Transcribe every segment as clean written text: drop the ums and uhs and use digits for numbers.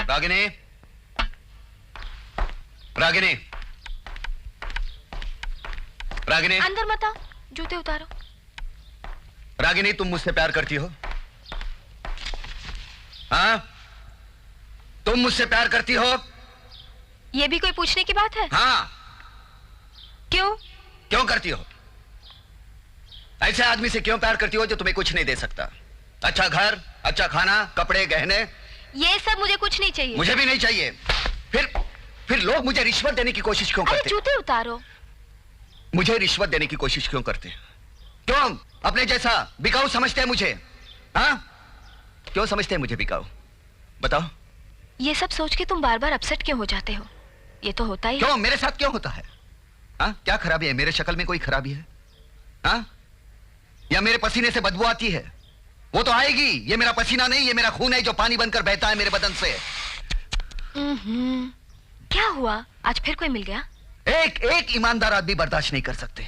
रागिनी, रागिनी, रागिनी, अंदर मत आओ, जूते उतारो। रागिनी, तुम मुझसे प्यार करती हो? हाँ? तुम मुझसे प्यार करती हो? ये भी कोई पूछने की बात है? हाँ। क्यों? क्यों करती हो? ऐसे आदमी से क्यों प्यार करती हो जो तुम्हें कुछ नहीं दे सकता? अच्छा घर, अच्छा खाना, कपड़े, गहने, ये सब मुझे कुछ नहीं चाहिए। मुझे भी नहीं चाहिए। फिर लोग मुझे रिश्वत देने की कोशिश क्यों करते? जूते उतारो। मुझे रिश्वत देने की कोशिश क्यों करते? क्यों? अपने जैसा बिकाऊ समझते हैं मुझे? हाँ? क्यों समझते हैं मुझे बिकाऊ? बताओ। ये सब सोच के तुम बार बार अपसेट क्यों हो जाते हो? ये तो होता ही। क्यों? मेरे साथ क्यों होता है? हाँ? क्या खराबी है? मेरे शक्ल में कोई खराबी है? हाँ? या मेरे पसीने से बदबू आती है? वो तो आएगी। ये मेरा पसीना नहीं, ये मेरा खून है जो पानी बनकर बहता है मेरे बदन से। क्या हुआ? आज फिर कोई मिल गया? एक ईमानदार आदमी बर्दाश्त नहीं कर सकते।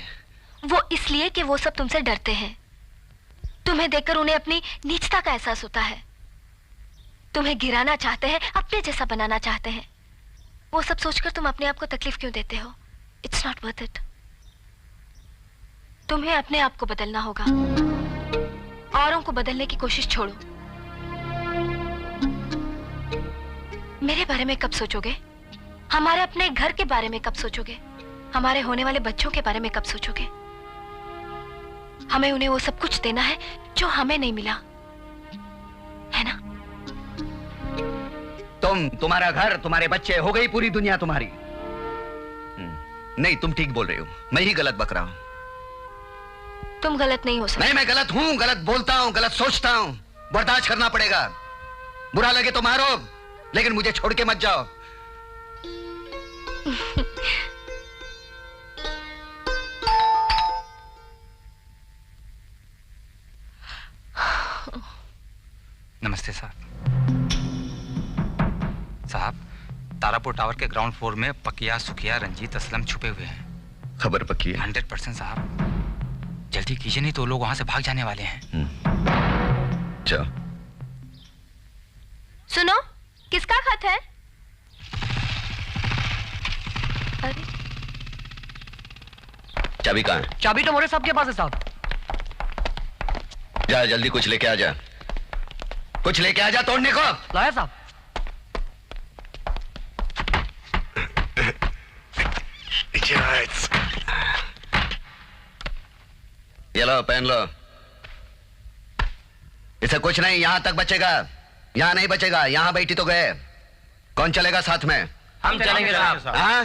वो इसलिए कि वो सब तुमसे डरते हैं। तुम्हें देखकर उन्हें अपनी नीचता का एहसास होता है। तुम्हें गिराना चाहते हैं, अपने जैसा बनाना चाहते हैं। वो सब सोचकर तुम अपने आप को तकलीफ क्यों देते हो? It's not worth it. तुम्हें अपने आप को बदलना होगा। औरों को बदलने की कोशिश छोड़ो। मेरे बारे में कब सोचोगे? हमारे अपने घर के बारे में कब सोचोगे? हमारे होने वाले बच्चों के बारे में कब सोचोगे? हमें उन्हें वो सब कुछ देना है जो हमें नहीं मिला, है ना? तुम्हारा घर, तुम्हारे बच्चे, हो गई पूरी दुनिया तुम्हारी। नहीं, तुम ठीक बोल रही हो, मैं ही गलत बक रहा हूं। तुम गलत नहीं हो सकते। नहीं, मैं गलत हूं, गलत बोलता हूं, गलत सोचता हूं। बर्दाश्त करना पड़ेगा। बुरा लगे तो मारो, लेकिन मुझे छोड़ के मत जाओ। नमस्ते साहब। तारापुर टावर के ग्राउंड फ्लोर में पकिया, सुखिया, रंजीत, असलम छुपे हुए हैं। खबर पक्की है? 100% साहब। जल्दी कीजिए, नहीं तो लोग वहां से भाग जाने वाले हैं। चलो। सुनो, किसका खत है? अरे, चाबी कहाँ है? चाबी तो मोरे साहब के पास है साहब। जा, जल्दी कुछ लेके आ जा। कुछ लेके आ जा तोड़ने को। लाया साहब। ये लो, पहन लो। इसे कुछ नहीं, यहां तक बचेगा। यहां नहीं बचेगा। यहां बैठी तो गए। कौन चलेगा साथ में? हम चलेंगे साहब। हाँ?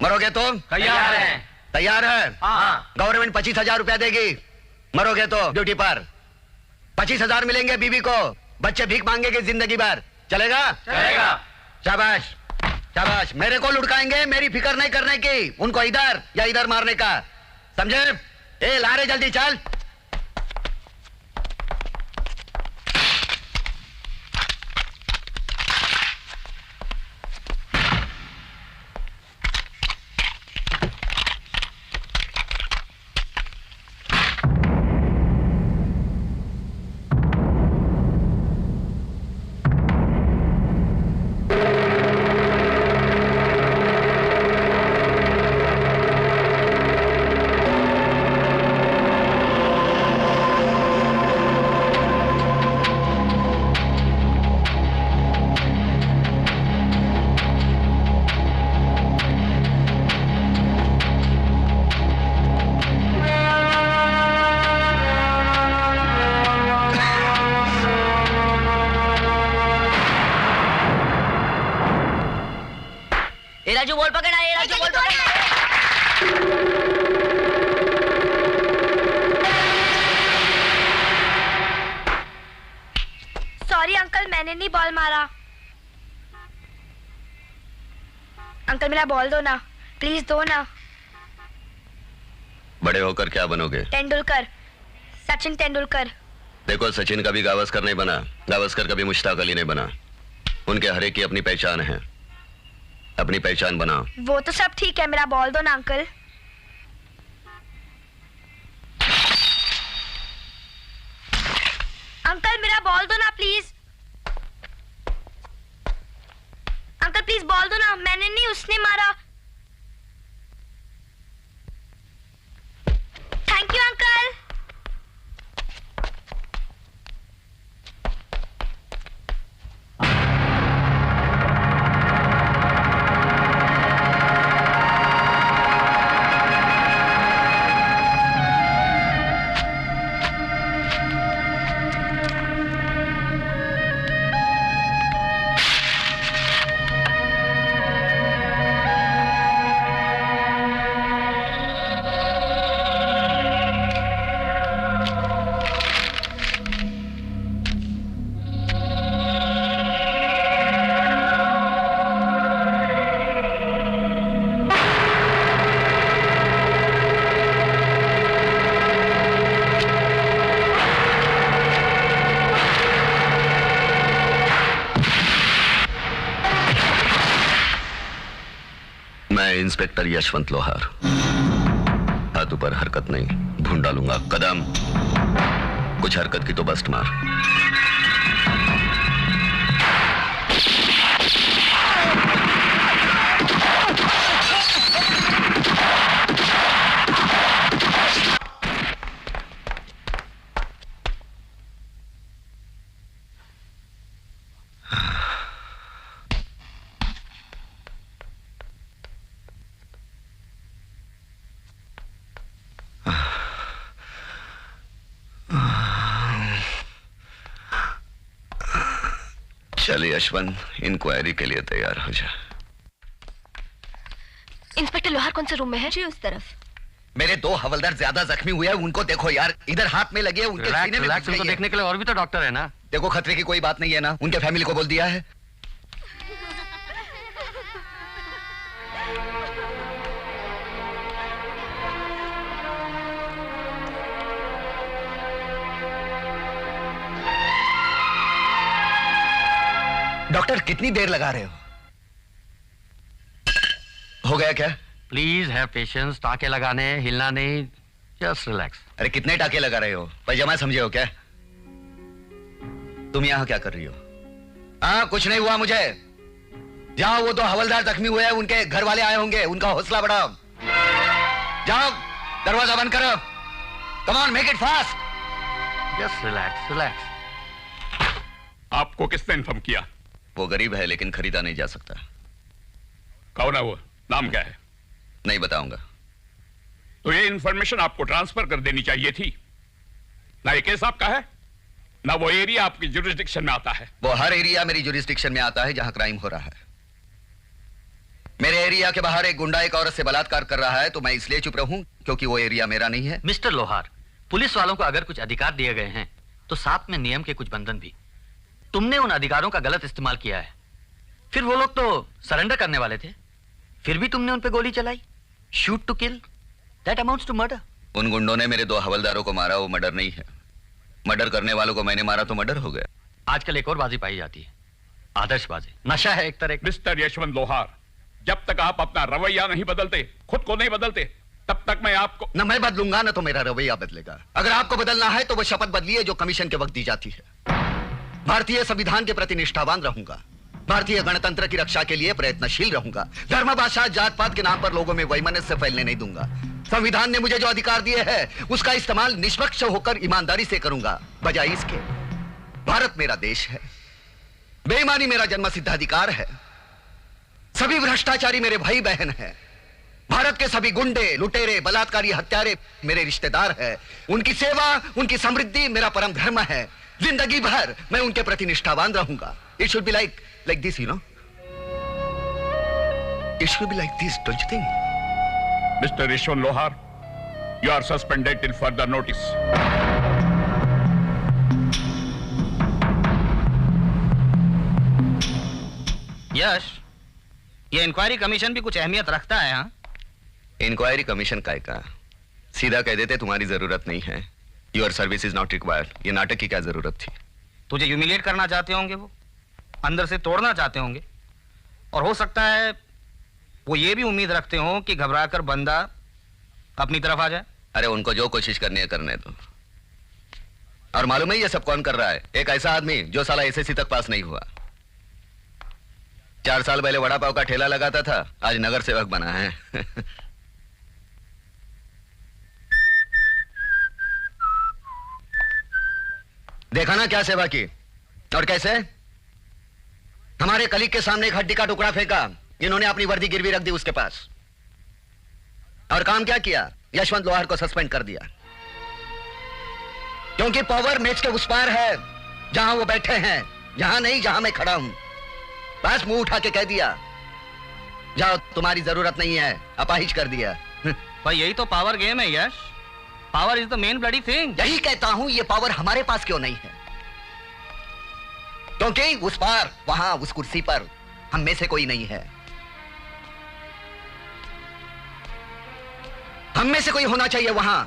मरोगे तुम? तैयार हैं। तैयार है? हाँ। गवर्नमेंट 25,000 रुपया देगी। मरोगे तो ड्यूटी पर 25,000 मिलेंगे। बीवी को बच्चे भीख मांगेंगे जिंदगी भर। चलेगा? चलेगा। शाबाश, शाबाश। मेरे को लुढ़काएंगे, मेरी फिक्र नहीं करने की। उनको इधर या इधर मारने का, समझे? ए, लारे जल्दी चल। राजू बॉल पकड़ा है, राजू बॉल पकड़ा। सॉरी अंकल, मैंने नहीं बॉल मारा। अंकल मेरा बॉल दो ना, प्लीज दो ना। बड़े होकर क्या बनोगे? तेंदुलकर, सचिन तेंदुलकर। देखो, सचिन कभी गावस्कर नहीं बना, गावस्कर कभी मुश्ताक अली नहीं बना। उनके हर एक की अपनी पहचान है। अपनी पहचान बनाओ। वो तो सब ठीक है, मेरा बॉल दो ना अंकल। अंकल मेरा बॉल दो ना प्लीज। मैंने नहीं, उसने मारा। Thank you uncle. Inspector Yashwant लोहार। हाथ ऊपर हरकत नहीं, ढूंढ डालूंगा कदम। कुछ हरकत की तो बस्ट मार। चलिए यशवंत, इंक्वायरी के लिए तैयार हो जा। इंस्पेक्टर लोहार कौन से रूम में है? जी उस तरफ। मेरे 2 हवलदार ज्यादा जख्मी हुए हैं, उनको देखो यार। इधर हाथ में लगे हैं, उनके सीने में रिलैक्स, उनको देखने के लिए और भी तो डॉक्टर है ना। देखो खतरे की कोई बात नहीं है ना, उनके फैमिली को बोल दिया है। डॉक्टर कितनी देर लगा रहे हो? हो गया क्या? Please have patience. टाके लगाने, हिलना नहीं, जस्ट रिलैक्स। अरे कितने टाके लगा रहे हो? पैजामा समझे हो क्या? तुम यहां क्या कर रही हो? हाँ, कुछ नहीं हुआ मुझे। जाओ, वो 2 हवलदार जख्मी हुए हैं, उनके घर वाले आए होंगे, उनका हौसला बढ़ाओ। जाओ, दरवाजा बंद करो। Come on, make it fast. Just relax, relax. आपको किसने इन्फॉर्म किया? वो गरीब है लेकिन खरीदा नहीं जा सकता। कौन है वो? नाम क्या है? नहीं बताऊंगा। तो ये इन्फॉर्मेशन आपको ट्रांसफर कर देनी चाहिए थी ना। ये केस आपका है ना, वो एरिया आपकी जुरिस्डिक्शन में आता है। वो हर एरिया मेरी जुरिस्डिक्शन में आता है जहां क्राइम हो रहा है। मेरे एरिया के बाहर एक गुंडा एक औरत से बलात्कार कर रहा है, तो मैं इसलिए चुप रहूं क्योंकि वो एरिया मेरा नहीं है। मिस्टर लोहार, पुलिस वालों को अगर कुछ अधिकार दिए गए हैं तो साथ में नियम के कुछ बंधन भी। तुमने उन अधिकारों का गलत इस्तेमाल किया है। फिर वो लोग तो सरेंडर करने वाले थे, फिर भी तुमने उन पे गोली चलाई। Shoot to kill, that amounts to murder. उन गुंडों ने मेरे 2 हवलदारों को मारा, वो मर्डर नहीं है। मर्डर करने वालों को मैंने मारा तो मर्डर हो गया। आजकल एक और बाजी पाई जाती है, आदर्शबाजी। नशा है एक तरह। मिस्टर यशवंत लोहार, जब तक आप अपना रवैया नहीं बदलते, खुद को नहीं बदलते, तब तक मैं आपको न मैं बदलूंगा न तो मेरा रवैया बदलेगा। अगर आपको बदलना है तो वो शपथ बदलिए जो कमीशन के वक्त दी जाती है। भारतीय संविधान के प्रति निष्ठावान रहूंगा, भारतीय गणतंत्र की रक्षा के लिए प्रयत्नशील रहूंगा, धर्म भाषा जात पात के नाम पर लोगों में वैमनस्य फैलने नहीं दूंगा। संविधान ने मुझे जो अधिकार दिए हैं उसका इस्तेमाल निष्पक्ष होकर ईमानदारी से करूंगा, बजाय इसके। भारत मेरा देश है, बेईमानी मेरा जन्मसिद्ध अधिकार है, सभी भ्रष्टाचारी मेरे भाई बहन हैं, भारत के सभी गुंडे लुटेरे बलात्कारी हत्यारे मेरे रिश्तेदार हैं, उनकी सेवा उनकी समृद्धि मेरा परम धर्म है। जिंदगी भर मैं उनके प्रति निष्ठावान रहूंगा। It should be like this, you know, it should be like this, don't you think? Mister Yashwant Lohar, you are suspended till further notice. Yash, ये इंक्वायरी कमीशन भी कुछ अहमियत रखता है। हाँ, इंक्वायरी कमीशन काय का? सीधा कह देते तुम्हारी जरूरत नहीं है, your service is not required. ये नाटक की क्या जरूरत थी? तुझे ह्यूमिलिएट करना चाहते होंगे, वो अंदर से तोड़ना चाहते होंगे, और हो सकता है वो ये भी उम्मीद रखते हो कि घबराकर बंदा अपनी तरफ आ जाए। अरे उनको जो कोशिश करनी है करने दो। और मालूम है ये सब कौन कर रहा है? एक ऐसा आदमी जो साला एसएससी तक पास नहीं हुआ। 4 साल पहले वड़ा पाव का ठेला लगाता था, आज नगर सेवक बना है। देखा ना क्या सेवा की, और कैसे हमारे कलीग के सामने एक हड्डी का टुकड़ा फेंका, इन्होंने अपनी वर्दी गिरवी रख दी उसके पास। और काम क्या किया, यशवंत लोहार को सस्पेंड कर दिया, क्योंकि पावर मैच के उस पार है जहां वो बैठे हैं, यहां नहीं जहां मैं खड़ा हूं। बस मुंह उठा के कह दिया, जाओ तुम्हारी जरूरत नहीं है, अपाहिज कर दिया। भाई यही तो पावर गेम है Yash, power is the main bloody thing. यही कहता हूं, ये पावर हमारे पास क्यों नहीं है, क्योंकि उस पार वहां उस कुर्सी पर हम में से कोई नहीं है। हम में से कोई होना चाहिए वहां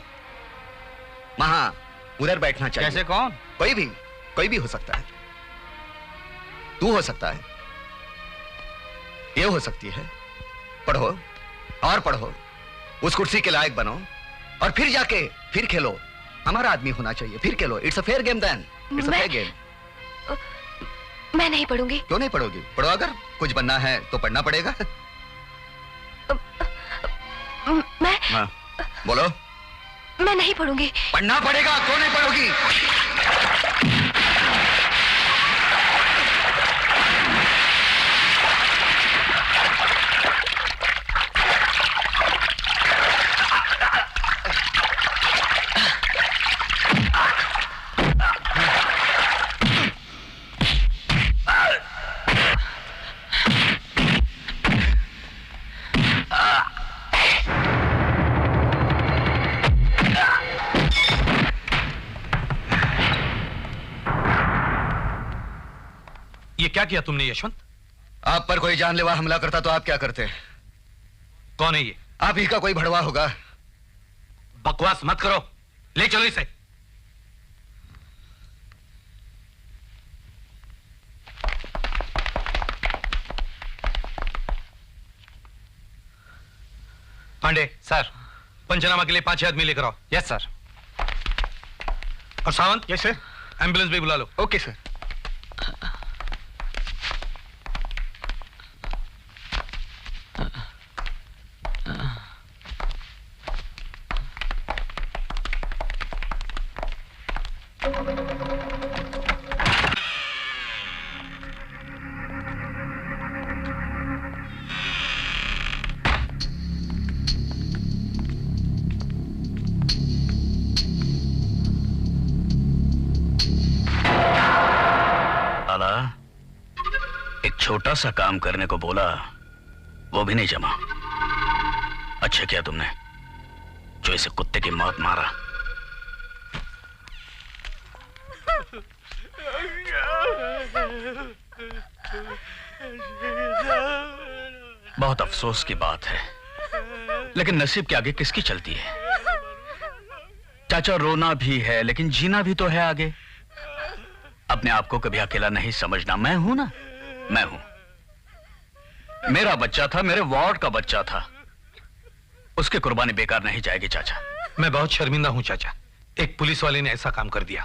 उधर बैठना चाहिए। कैसे, कौन? कोई भी हो सकता है। तू हो सकता है, ये हो सकती है। पढ़ो और पढ़ो, उस कुर्सी के लायक बनो, और फिर जाके फिर खेलो। हमारा आदमी होना चाहिए, फिर खेलो। It's a fair game then, it's a fair game. मैं नहीं पढ़ूंगी। क्यों नहीं पढ़ोगी? पढ़ो, अगर कुछ बनना है तो पढ़ना पड़ेगा। मैं हाँ, बोलो। मैं नहीं पढ़ूंगी। पढ़ना पड़ेगा, क्यों नहीं पढ़ोगी? ये क्या किया तुमने यशवंत? आप पर कोई जानलेवा हमला करता तो आप क्या करते? कौन है ये? आप ही का कोई भड़वा होगा। बकवास मत करो, ले चलो इसे। पांडे सर, पंचनामा के लिए 5 आदमी लेकर आओ। Yes sir. और सावंत? Yes sir. एम्बुलेंस भी बुला लो। Okay sir. छोटा सा काम करने को बोला, वो भी नहीं जमा। अच्छा किया तुमने जो इसे कुत्ते की मौत मारा। बहुत अफसोस की बात है, लेकिन नसीब के आगे किसकी चलती है। चाचा, रोना भी है लेकिन जीना भी तो है आगे। अपने आप को कभी अकेला नहीं समझना। मैं हूं ना, मैं हूं। मेरा बच्चा था, मेरे वार्ड का बच्चा था, उसकी कुर्बानी बेकार नहीं जाएगी चाचा। मैं बहुत शर्मिंदा हूं चाचा, एक पुलिस वाले ने ऐसा काम कर दिया।